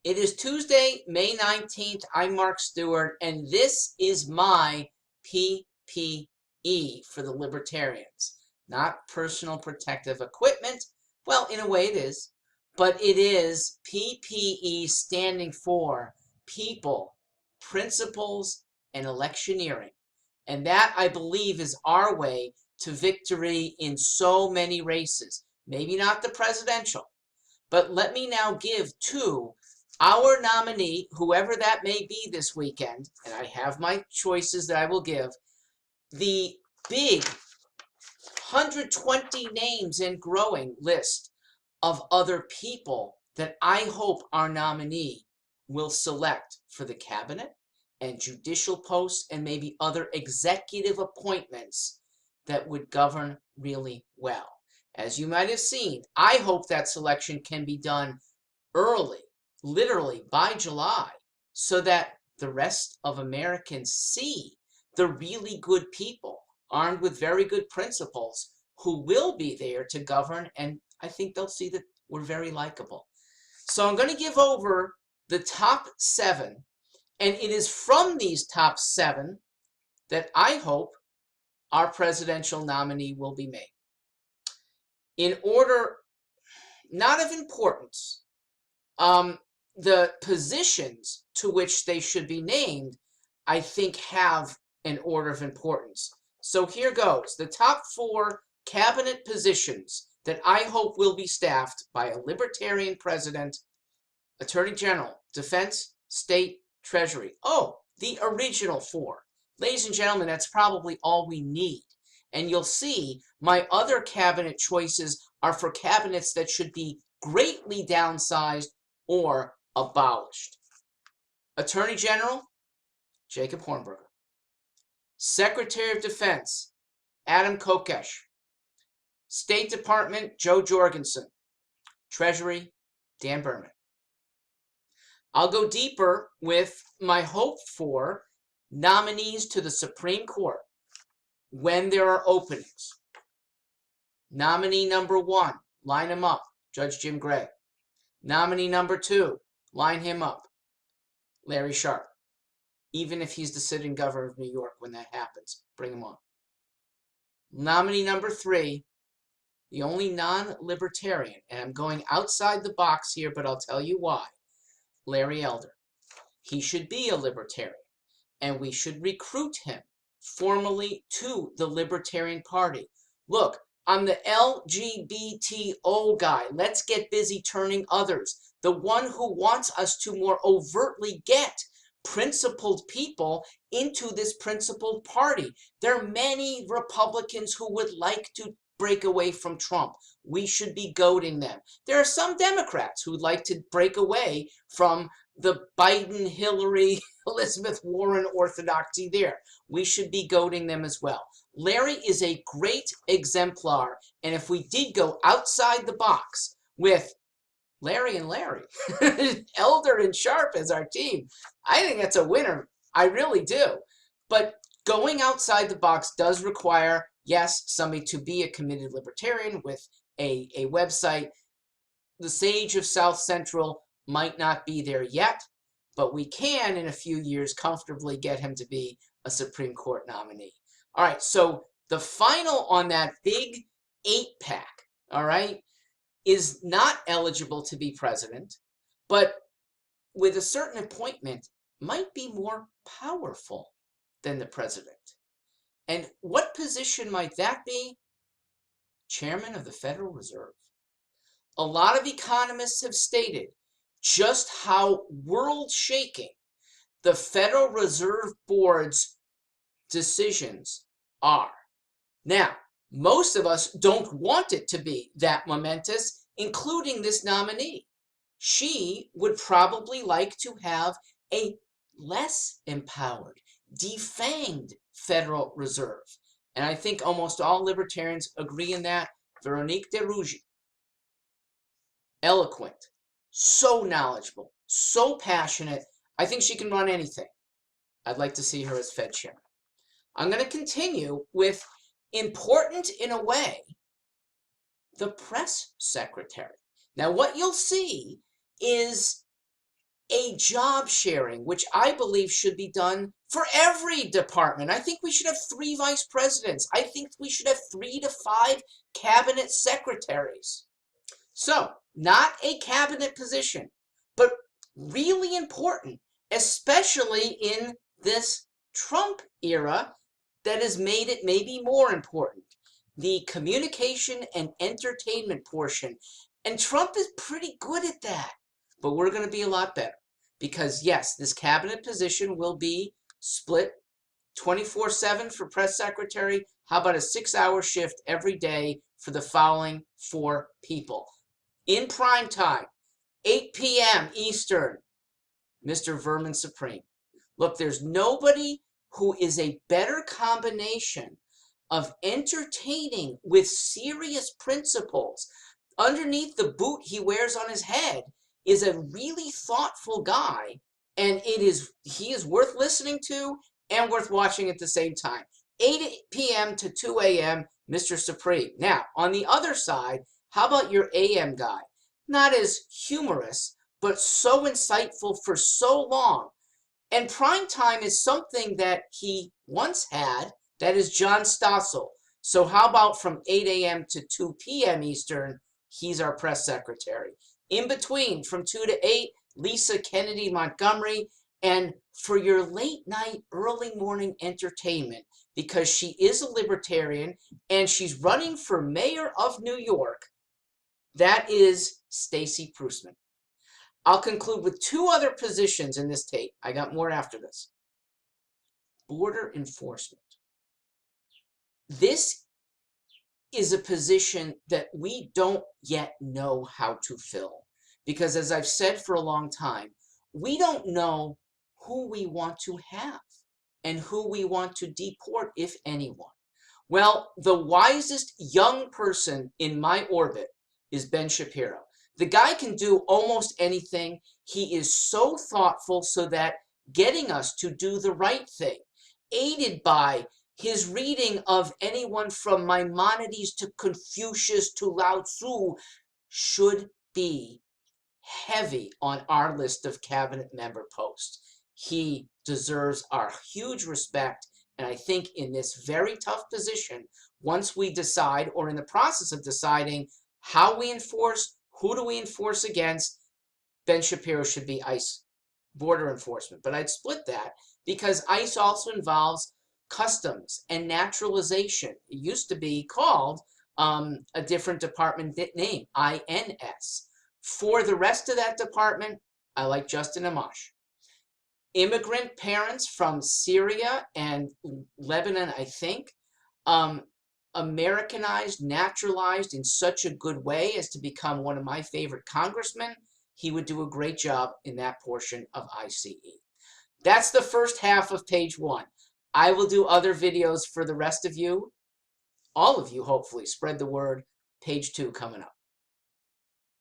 It is Tuesday, May 19th. I'm Mark Stewart, and this is my PPE for the libertarians. Not personal protective equipment. Well, in a way it is, but it is PPE standing for people, principles, and electioneering. And that, I believe, is our way to victory in so many races. Maybe not the presidential, but let me now give to our nominee, whoever that may be this weekend, and I have my choices that I will give, the big 120 names and growing list of other people that I hope our nominee will select for the cabinet and judicial posts and maybe other executive appointments that would govern really well. As you might have seen, I hope that selection can be done early, literally by July, so that the rest of Americans see the really good people armed with very good principles who will be there to govern, and I think they'll see that we're very likable. So I'm going to give over the top 7, and it is from these top 7 that I hope our presidential nominee will be made. In order, not of importance, the positions to which they should be named, I think, have an order of importance. So here goes. The top 4 cabinet positions that I hope will be staffed by a libertarian president: Attorney General, Defense, State, Treasury. Oh, the original 4. Ladies and gentlemen, that's probably all we need. And you'll see my other cabinet choices are for cabinets that should be greatly downsized or abolished. Attorney General, Jacob Hornberger. Secretary of Defense, Adam Kokesh. State Department, Joe Jorgensen. Treasury, Dan Berman. I'll go deeper with my hope for nominees to the Supreme Court when there are openings. Nominee number 1, line him up, Judge Jim Gray. Nominee number 2, line him up, Larry Sharpe. Even if he's the sitting governor of New York when that happens, bring him on. Nominee number 3, the only non-libertarian, and I'm going outside the box here, but I'll tell you why, Larry Elder. He should be a libertarian, and we should recruit him formally to the Libertarian Party. Look, I'm the LGBTO guy. Let's get busy turning others. The one who wants us to more overtly get principled people into this principled party. There are many Republicans who would like to break away from Trump. We should be goading them. There are some Democrats who would like to break away from the Biden, Hillary, Elizabeth Warren orthodoxy there. We should be goading them as well. Larry is a great exemplar, and if we did go outside the box with Larry and Larry, Elder and Sharpe as our team, I think that's a winner. I really do. But going outside the box does require, yes, somebody to be a committed libertarian with a website. The Sage of South Central might not be there yet, but we can in a few years comfortably get him to be a Supreme Court nominee. All right, so the final on that big 8-pack, all right, is not eligible to be president, but with a certain appointment might be more powerful than the president. And what position might that be? Chairman of the Federal Reserve. A lot of economists have stated just how world-shaking the Federal Reserve Board's decisions are. Now, most of us don't want it to be that momentous, including this nominee. She would probably like to have a less empowered, defanged Federal Reserve. And I think almost all libertarians agree in that. Veronique de Rougy, eloquent, so knowledgeable, so passionate. I think she can run anything. I'd like to see her as Fed chairman. I'm going to continue with, important in a way, the press secretary. Now, what you'll see is a job sharing, which I believe should be done for every department. I think we should have 3 vice presidents. I think we should have 3 to 5 cabinet secretaries. So, not a cabinet position, but really important, especially in this Trump era that has made it maybe more important. The communication and entertainment portion. And Trump is pretty good at that. But we're going to be a lot better. Because, yes, this cabinet position will be split 24/7 for press secretary. How about a 6-hour shift every day for the following 4 people? In prime time, 8 p.m. Eastern, Mr. Vermin Supreme. Look, there's nobody who is a better combination of entertaining with serious principles. Underneath the boot he wears on his head is a really thoughtful guy, and he is worth listening to and worth watching at the same time. 8 p.m. to 2 a.m., Mr. Supreme. Now, on the other side, how about your AM guy? Not as humorous, but so insightful for so long. And prime time is something that he once had, that is John Stossel. So how about from 8 a.m. to 2 p.m. Eastern, he's our press secretary. In between, from 2 to 8, Lisa Kennedy Montgomery. And for your late night, early morning entertainment, because she is a libertarian and she's running for mayor of New York, that is Stacey Prusman. I'll conclude with 2 other positions in this tape. I got more after this. Border enforcement. This is a position that we don't yet know how to fill. Because as I've said for a long time, we don't know who we want to have and who we want to deport, if anyone. Well, the wisest young person in my orbit is Ben Shapiro. The guy can do almost anything. He is so thoughtful so that getting us to do the right thing, aided by his reading of anyone from Maimonides to Confucius to Lao Tzu, should be heavy on our list of cabinet member posts. He deserves our huge respect, and I think in this very tough position, once we decide, or in the process of deciding how we enforce, who do we enforce against, Ben Shapiro should be ICE border enforcement. But I'd split that because ICE also involves customs and naturalization. It used to be called a different department name, INS. For the rest of that department, I like Justin Amash. Immigrant parents from Syria and Lebanon, I think, Americanized, naturalized in such a good way as to become one of my favorite congressmen. He would do a great job in that portion of ICE. That's the first half of page 1. I will do other videos for the rest of you, all of you, hopefully. Spread the word. Page 2 coming up.